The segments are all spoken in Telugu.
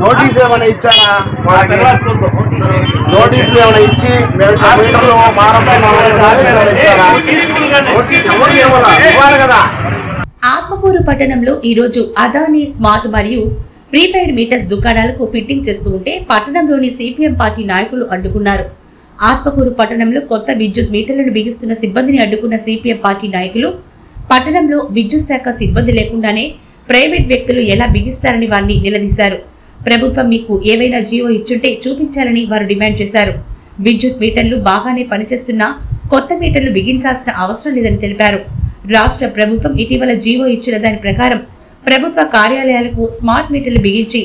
నోటీస్ ఏమైనా ఇచ్చారా? నోటీసులు ఏమైనా ఇచ్చి ఆత్మకూరు పట్టణంలో ఈరోజు అదానీ స్మార్ట్ మరియు ప్రీపెయిడ్ మీటర్స్ దుకాణాలకు ఫిట్టింగ్ చేస్తూ ఉంటే పట్టణంలోని సిపిఎం పార్టీ నాయకులు అడ్డుకున్నారు. ఆత్మకూరు పట్టణంలో కొత్త విద్యుత్ మీటర్లను బిగిస్తున్న సిబ్బందిని అడ్డుకున్న సిపిఎం పార్టీ నాయకులు పట్టణంలో విద్యుత్ శాఖ సిబ్బంది లేకుండానే ప్రైవేట్ వ్యక్తులు ఎలా బిగిస్తారని వారిని నిలదీశారు. ప్రభుత్వం మీకు ఏవైనా జీవో ఇచ్చుంటే చూపించాలని వారు డిమాండ్ చేశారు. విద్యుత్ మీటర్లు బాగానే పనిచేస్తున్నా కొత్త మీటర్లు బిగించాల్సిన అవసరం లేదని తెలిపారు. రాష్ట్ర ప్రభుత్వం ఇటీవల జీవో ఇచ్చిన దాని ప్రకారం ప్రభుత్వ కార్యాలయాలకు స్మార్ట్ మీటర్లు బిగించి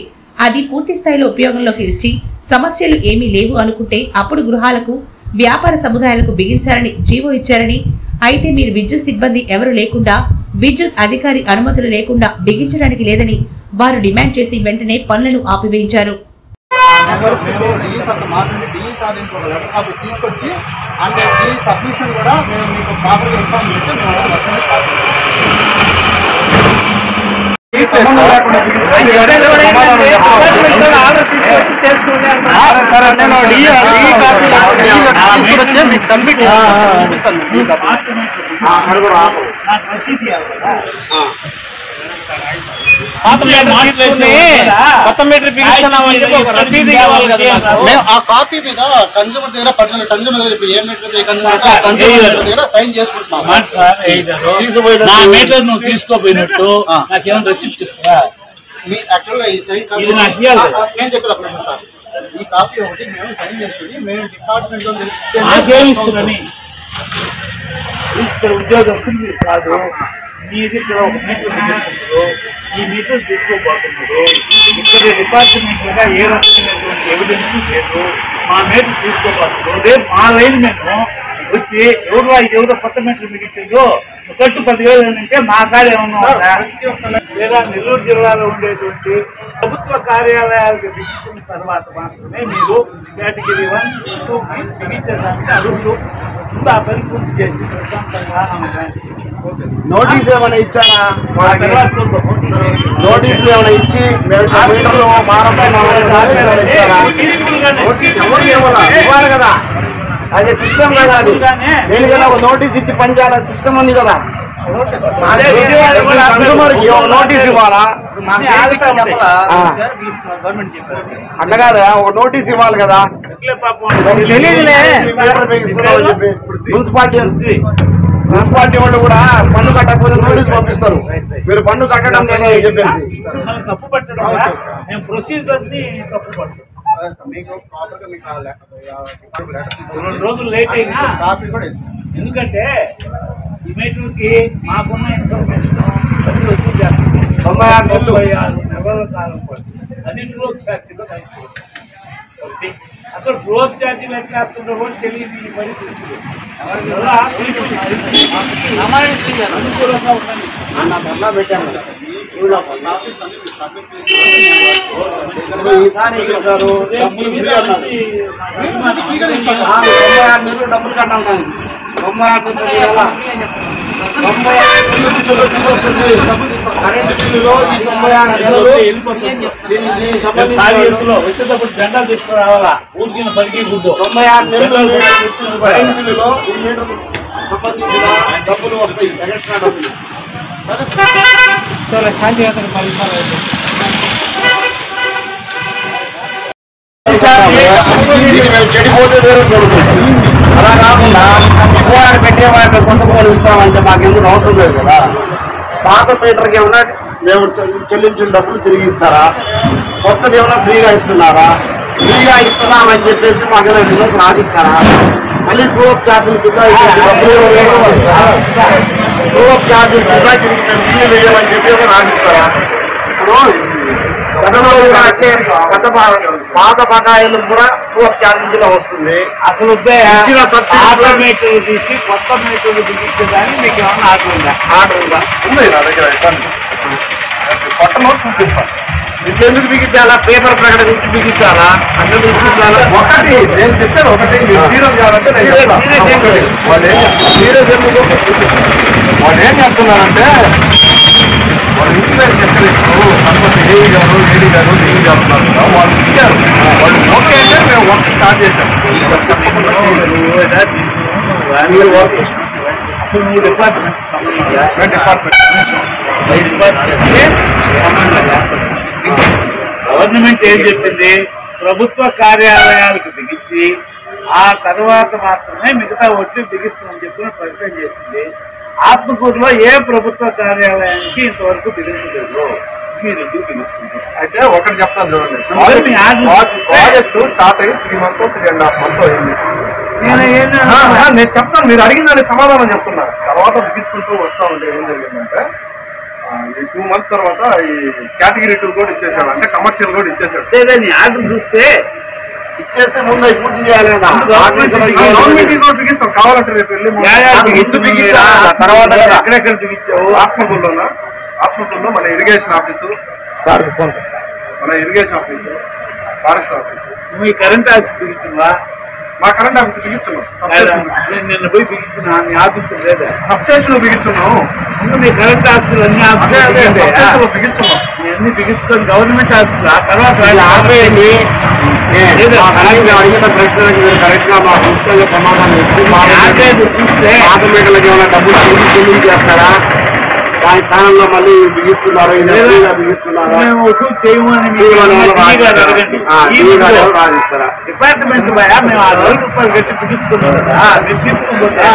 అది పూర్తి స్థాయిలో ఉపయోగంలోకి వచ్చి సమస్యలు ఏమీ లేవు అనుకుంటే అప్పుడు గృహాలకు వ్యాపార సముదాయాలకు బిగించాలని జీవో ఇచ్చారని, అయితే మీరు విద్యుత్ సిబ్బంది ఎవరు లేకుండా విద్యుత్ అధికారి అనుమతులు లేకుండా బిగించడానికి లేదని వారు డిమాండ్ చేసి వెంటనే పనులను ఆపివేయించారు. కొత్త మీటర్ బిగిస్తున్నామంటే ఒక రసీదు కావాలి కదా. ఆ కాపీ మీద కన్స్యూమర్ దగ్గర కన్స్యూమర్ ఏ మీటర్ దగ్గర సైన్ చేసుకుంటున్నాం. నా మీటర్ నువ్వు తీసుకోపోయినట్టు నాకేమైనా రెసిప్ట్ ఇస్తారా? ఇది నాకు ఇవ్వాలి. నేను చెప్పేది సార్, ఈ కాపీ ఒకటి మేము సైన్ చేసుకుని మేము డిపార్ట్మెంట్ లో నాకేమి ఇస్తున్నారని ఇక్కడ ఉద్యోగస్తులు కాదు, మీది ఇక్కడ ఒక మీటర్ బిగిస్తున్నారు, ఈ మీటర్ తీసుకోబోతున్నారు. ఇక్కడ డిపార్ట్మెంట్ మీద ఏ రకమైనటువంటి ఎవిడెన్స్ లేదు, మా మీటర్ తీసుకోబోతున్నారు. రేపు మా లైన్ మేము వచ్చి ఎవరో కొత్త మీటర్ బిగించారో ఖర్చు 10,000 అంటే మా కాడ ఏమన్నా లేదా నెల్లూరు జిల్లాలో ఉండేటువంటి ప్రభుత్వ కార్యాలయాలకు బిగించిన తర్వాత మాత్రమే మీరు కేటగిరీ 1, 2 బిగించేదానికి అడుగుతూ ముందు ఆ పని పూర్తి చేసి ప్రశాంతంగా నోటీస్ ఏమైనా ఇచ్చారా? నోటీసులు ఏమైనా ఇచ్చి ఇవ్వాలి కదా, అదే సిస్టమ్ కదా. అది దేనికైనా ఒక నోటీస్ ఇచ్చి పనిచేయాలని సిస్టమ్ ఉంది కదా. కన్స్యూమర్కి ఒక నోటీస్ ఇవ్వాలా? అట్లా కాదా, ఒక నోటీస్ ఇవ్వాలి కదా. మున్సిపాలిటీ వాళ్ళు కూడా పన్ను కట్టకపోతే నోటీస్ పంపిస్తారు, మీరు పన్ను కట్టడం లేదా అని చెప్పేసి. తప్పు పట్టడం మీకు 2 రోజులు లేట్ అయినా ఎందుకంటే ఈ మీటర్కి మాకున్న ఇన్ఫర్మేషన్ వసూలు చేస్తాం. 96 నెలల కాలం పడుతుంది. అది డ్రోప్ ఛార్జీలో అసలు డ్రోప్ ఛార్జీలు ఎట్లా వేస్తుందో కూడా తెలియదు ఈ పరిస్థితి. అనుకూలంగా ఉండాలి. ఈసారి డబ్బులు కట్టాలి. 96 కరెంటు బిల్లులో ఈ 96 నెలలు వచ్చేటప్పుడు జెండా తీసుకురావాలా, ఊరికి పలికి గుడ్డు. 96 నెలలు కరెంటు బిల్లులో ఈ మీటర్ సంబంధించిన డబ్బులు వస్తాయి, ఎక్స్ట్రా డబ్బులు. శాంతియుత పరిపాలన చెడిపోతే అలా కాకుండా ఎక్కువ పెట్టే వాటిని కొంచెం ఇస్తామంటే మాకు ఎందుకు అవసరం లేదు కదా. పాత మీటర్కి ఏమన్నా మేము చెల్లించిన డబ్బులు తిరిగి ఇస్తారా? కొత్తది ఏమన్నా ఫ్రీగా ఇస్తున్నారా? ఫ్రీగా ఇస్తున్నామని చెప్పేసి మాకు ఏమైనా రిజల్ట్స్ రాసిస్తారా? మళ్ళీ ట్రూ అప్ ఛార్జీల కింద డబ్బులు ట్రూ అప్ ఛార్జీల కింద తిరిగి మేము బిల్లు వేయమని చెప్పి రాసిస్తారా? ఇప్పుడు గతంలో కూడా అట్లే పాత బకాయిలు కూడా ట్రూ అప్ ఛార్జీలో వస్తుంది. అసలు ఇచ్చిన సబ్సిడీ మీటర్లు తీసి కొత్త మీటర్లు బిగించేదాన్ని మీకు ఏమన్నా ఆర్డర్ ఉందా? ఉంది నా దగ్గర. పట్టణంలో చూపిస్తాను. ఇట్లా ఎందుకు బిగించాలా? పేపర్ ప్రకటన నుంచి బిగించాలా? అన్నీ బిగించాలా? ఒకటి నేను చెప్పాను, ఒకటి సీరియస్ కావాలంటే సీరియస్ ఎందుకు వాళ్ళు ఏం చెప్తున్నారంటే వాళ్ళు ఇంటి పేరు చెప్పలేదు. ఏఈ గారు, ఏడీ గారు, డిఈ గారు ఉన్నారు కదా, అడిగారు, వాళ్ళు ఓకే అంటే మేము వర్క్ స్టార్ట్ చేశాం. అసలు నువ్వు డిపార్ట్మెంట్ గవర్నమెంట్ ఏం చెప్పింది, ప్రభుత్వ కార్యాలయాలకు బిగించి ఆ తర్వాత మాత్రమే మిగతా ఒట్లు బిగిస్తామని చెప్పిన ప్రకటన చేసింది. ఆత్మకూరులో ఏ ప్రభుత్వ కార్యాలయానికి ఇంతవరకు బిగించలేదు, మీరు ఎందుకు బిగిస్తుంది? అయితే ఒకటి చెప్తాను చూడండి, ప్రాజెక్టు స్టార్ట్ అయ్యి 3 months 3.5 months అయింది. నేను చెప్తాను, మీరు అడిగిన దానికి సమాధానం చెప్తున్నా. తర్వాత బిగించుకుంటూ వస్తా ఉంటే ఏం జరిగిందంటే ఈ 2 months తర్వాత ఈ కేటగిరీ 2 కూడా ఇచ్చేసాడు, అంటే కమర్షియల్ కూడా ఇచ్చేసాడు. ఆర్డర్ చూస్తే ఇచ్చేస్తే ముందు అవి పూర్తి చేయాలి. గవర్నమెంట్ కూడా బిగిస్తాం, కావాలంటే రేపు వెళ్ళి తర్వాత ఎక్కడెక్కడ బిగించావు? ఆత్మకూరులోనా? ఆత్మకూరులో మన ఇరిగేషన్ ఆఫీసు, మన ఇరిగేషన్ ఆఫీసు, ఫారెస్ట్ ఆఫీసు. నువ్వు ఈ కరెంట్ ఆఫీస్ బిగించువా? మా కరెంట్ ఆఫీస్ బిగించున్నాం. నేను నిన్న పోయి బిగించిన మీ ఆఫీసు లేదా? సబ్స్టేషన్ బిగించున్నాం. ముందు మీ కరెంట్ ఆఫీసులు అన్ని ఆఫీసులు బిగించున్నాం. అన్ని బిగించుకొని గవర్నమెంట్ ఆఫీసులు ఆ తర్వాత ఆపేయండి. అడిగిన ప్రశ్నలకు మీరు కరెక్ట్ గా మా సంస్థలో సమాధానం ఇచ్చి చూస్తే ఆటోమేటిక్ ఏమైనా డబ్బులు చెల్లింపు చేస్తారా? దాని స్థానంలో మళ్ళీ బిగిస్తున్నారు, బిగిస్తున్నారు. మేము వసూలు చేయమని రాజిస్తారా? డిపార్ట్మెంట్ భయ మేము 6,000 రూపాయలు కట్టి బిగించుకున్నాం కదా, మీరు తీసుకోబోతా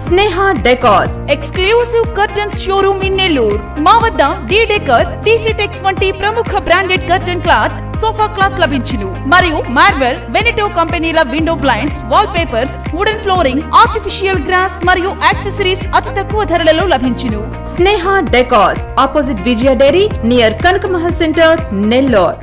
Sneha decors exclusive curtains showroom in Nellore. మా వద్ద డి డెకర్, టీసీ టెక్స్ వంటి ప్రముఖ branded curtain cloth, sofa cloth లభించును. మరియు మార్వెల్, వెనిటో కంపెనీల window blinds, wall papers, wooden flooring, artificial grass మరియు యాక్సెసరీస్ అతి తక్కువ ధరలలో లభించును. Sneha decors opposite Vijaya dairy near Kanakamahal centre, Nellore.